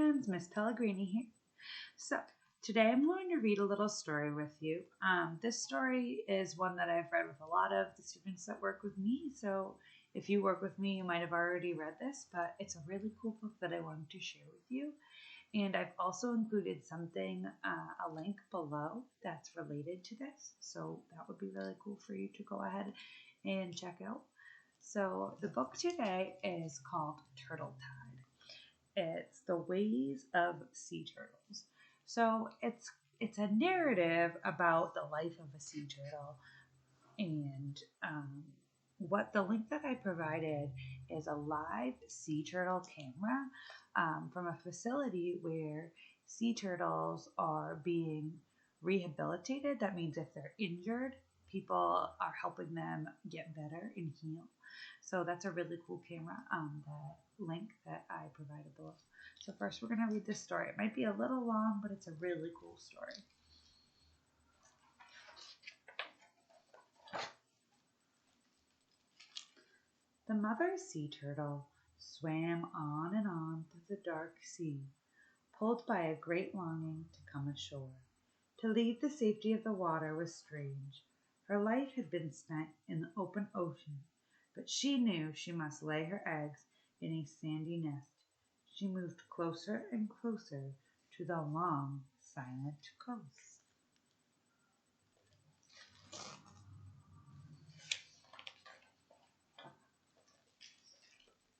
friends, Miss Pellegrini here. So, today I'm going to read a little story with you. This story is one that I've read with a lot of the students that work with me. So, if you work with me, you might have already read this, but it's a really cool book that I wanted to share with you. And I've also included something, a link below that's related to this. So, that would be really cool for you to go ahead and check out. So, the book today is called Turtle Tide. It's the ways of sea turtles. So it's a narrative about the life of a sea turtle, and what the link that I provided is a live sea turtle camera from a facility where sea turtles are being rehabilitated. That means if they're injured, people are helping them get better and heal. So that's a really cool camera, the link that I provided below. So first we're going to read this story. It might be a little long, but it's a really cool story. The mother sea turtle swam on and on through the dark sea, pulled by a great longing to come ashore. To leave the safety of the water was strange. Her life had been spent in the open ocean, but she knew she must lay her eggs in a sandy nest. She moved closer and closer to the long, silent coast.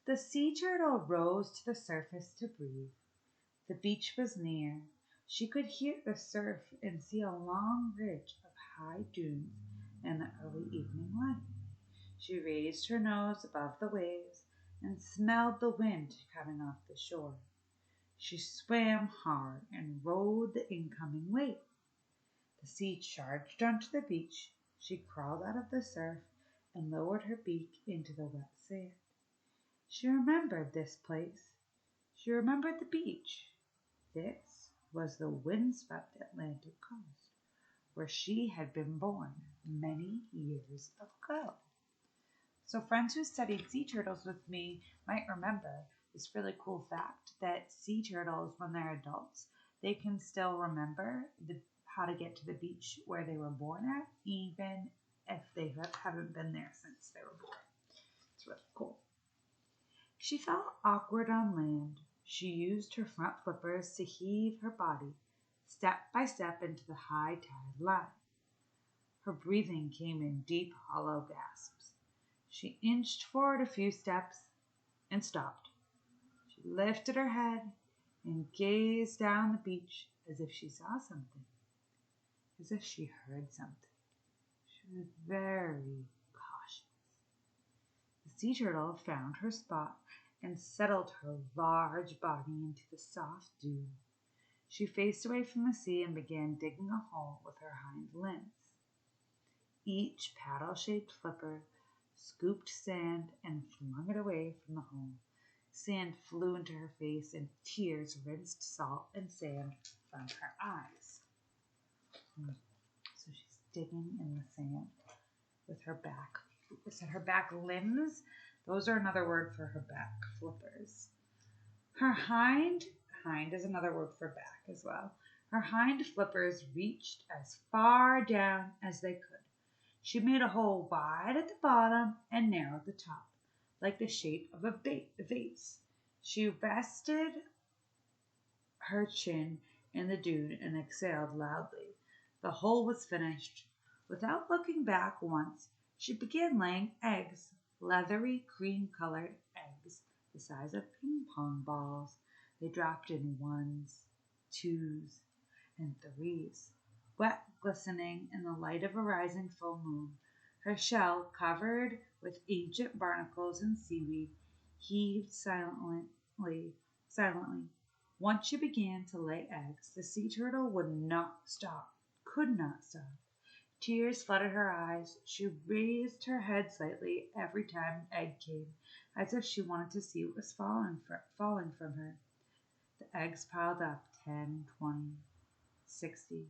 The sea turtle rose to the surface to breathe. The beach was near. She could hear the surf and see a long ridge of high dunes in the early evening light. She raised her nose above the waves and smelled the wind coming off the shore. She swam hard and rode the incoming wave. The sea charged onto the beach. She crawled out of the surf and lowered her beak into the wet sand. She remembered this place. She remembered the beach. This was the windswept Atlantic coast, where she had been born many years ago. So friends who studied sea turtles with me might remember this really cool fact that sea turtles, when they're adults, they can still remember how to get to the beach where they were born at, even if they haven't been there since they were born. It's really cool. She felt awkward on land. She used her front flippers to heave her body step by step into the high tide line. Her breathing came in deep, hollow gasps. She inched forward a few steps and stopped. She lifted her head and gazed down the beach as if she saw something, as if she heard something. She was very cautious. The sea turtle found her spot and settled her large body into the soft dew. She faced away from the sea and began digging a hole with her hind limbs. Each paddle-shaped flipper scooped sand and flung it away from the hole. Sand flew into her face and tears rinsed salt and sand from her eyes. So she's digging in the sand with her back. I said her back limbs. Those are another word for her back flippers. Her hind is another word for back as well. Her hind flippers reached as far down as they could. She made a hole wide at the bottom and narrow at the top, like the shape of a vase. She rested her chin in the dune and exhaled loudly. The hole was finished. Without looking back once, she began laying eggs, leathery cream-colored eggs the size of ping-pong balls. They dropped in ones, twos, and threes. Wet, glistening in the light of a rising full moon, her shell, covered with ancient barnacles and seaweed, heaved silently. Once she began to lay eggs, the sea turtle could not stop. Tears flooded her eyes. She raised her head slightly every time an egg came, as if she wanted to see what was falling from her. The eggs piled up 10, 20, 60,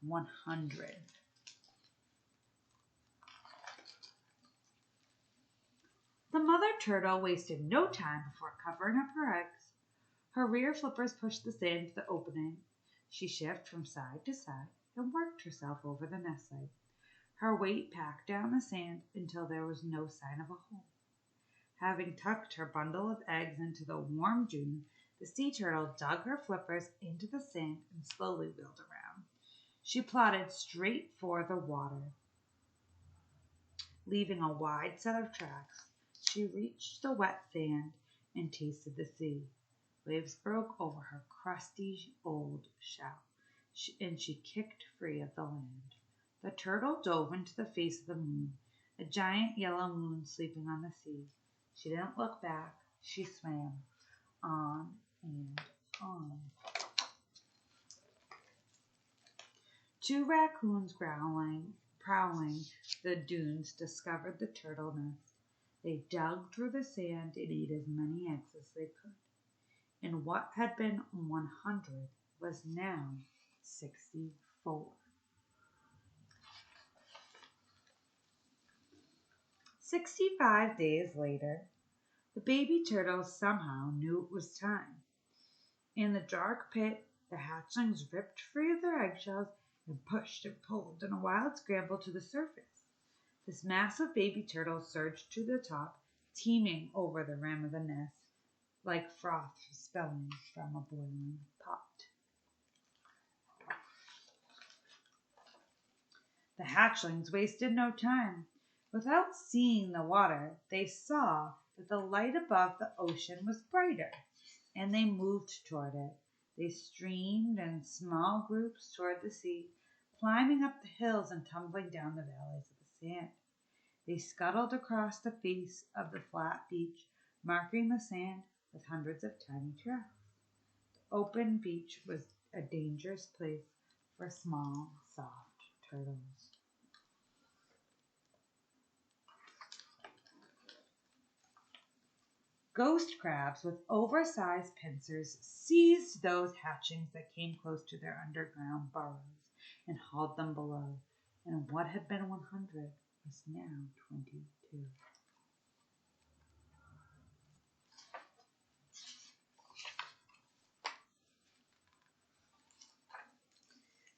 100. The mother turtle wasted no time before covering up her eggs. Her rear flippers pushed the sand to the opening. She shifted from side to side and worked herself over the nest site. Her weight packed down the sand until there was no sign of a hole. Having tucked her bundle of eggs into the warm dune, the sea turtle dug her flippers into the sand and slowly wheeled around. She plodded straight for the water, leaving a wide set of tracks. She reached the wet sand and tasted the sea. Waves broke over her crusty old shell, and she kicked free of the land. The turtle dove into the face of the moon, a giant yellow moon sleeping on the sea. She didn't look back. She swam on and on. Two raccoons prowling the dunes discovered the turtle nest. They dug through the sand and ate as many eggs as they could. And what had been 100 was now 64. 65 days later, the baby turtle somehow knew it was time. In the dark pit, the hatchlings ripped free of their eggshells and pushed and pulled in a wild scramble to the surface. This massive baby turtle surged to the top, teeming over the rim of the nest like froth spilling from a boiling pot. The hatchlings wasted no time. Without seeing the water, they saw that the light above the ocean was brighter, and they moved toward it. They streamed in small groups toward the sea, climbing up the hills and tumbling down the valleys of the sand. They scuttled across the face of the flat beach, marking the sand with hundreds of tiny tracks. The open beach was a dangerous place for small, soft turtles. Ghost crabs with oversized pincers seized those hatchlings that came close to their underground burrows and hauled them below, and what had been 100 was now 22.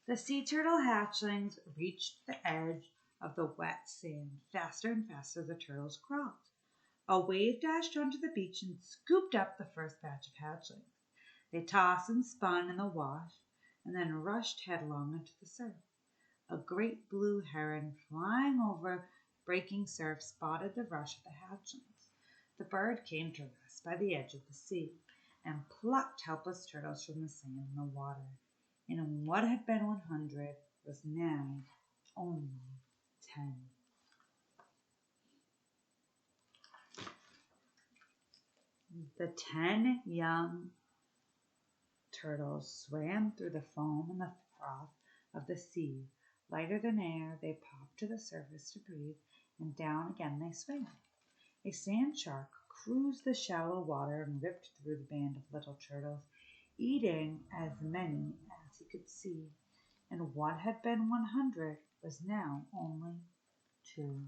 The sea turtle hatchlings reached the edge of the wet sand. Faster and faster the turtles crawled. A wave dashed onto the beach and scooped up the first batch of hatchlings. They tossed and spun in the wash and then rushed headlong into the surf. A great blue heron flying over breaking surf spotted the rush of the hatchlings. The bird came to rest by the edge of the sea and plucked helpless turtles from the sand and the water. And what had been 100 was now only 10. The 10 young turtles swam through the foam and the froth of the sea. Lighter than air, they popped to the surface to breathe, and down again they swam. A sand shark cruised the shallow water and ripped through the band of little turtles, eating as many as he could see. And what had been 100 was now only 2.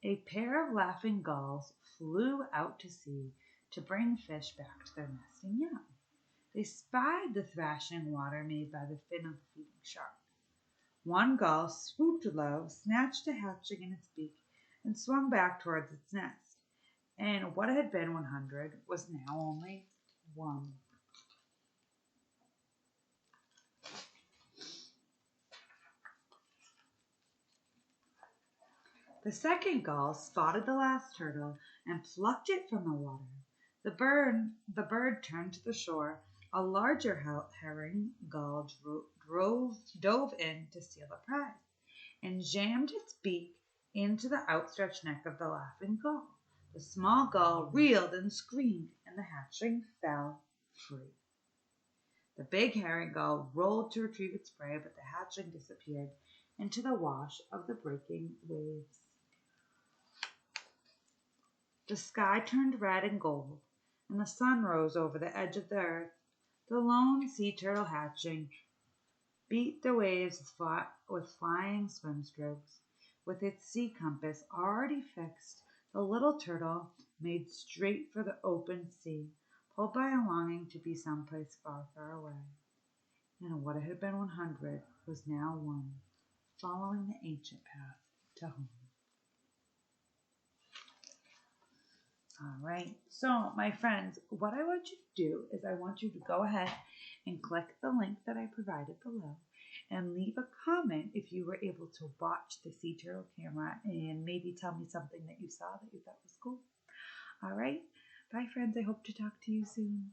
A pair of laughing gulls flew out to sea to bring fish back to their nesting young. They spied the thrashing water made by the fin of the feeding shark. One gull swooped low, snatched a hatchling in its beak, and swung back towards its nest. And what had been 100 was now only 1. The second gull spotted the last turtle and plucked it from the water. The bird turned to the shore. A larger herring gull dove in to steal the prize and jammed its beak into the outstretched neck of the laughing gull. The small gull reeled and screamed, and the hatchling fell free. The big herring gull rolled to retrieve its prey, but the hatchling disappeared into the wash of the breaking waves. The sky turned red and gold, and the sun rose over the edge of the earth. The lone sea turtle hatchling beat the waves with flying swim strokes. With its sea compass already fixed, the little turtle made straight for the open sea, pulled by a longing to be someplace far, far away. And what had been 100 was now one, following the ancient path to home. All right. So, my friends, what I want you to do is I want you to go ahead and click the link that I provided below and leave a comment if you were able to watch the sea turtle camera and maybe tell me something that you saw that you thought was cool. All right. Bye, friends. I hope to talk to you soon.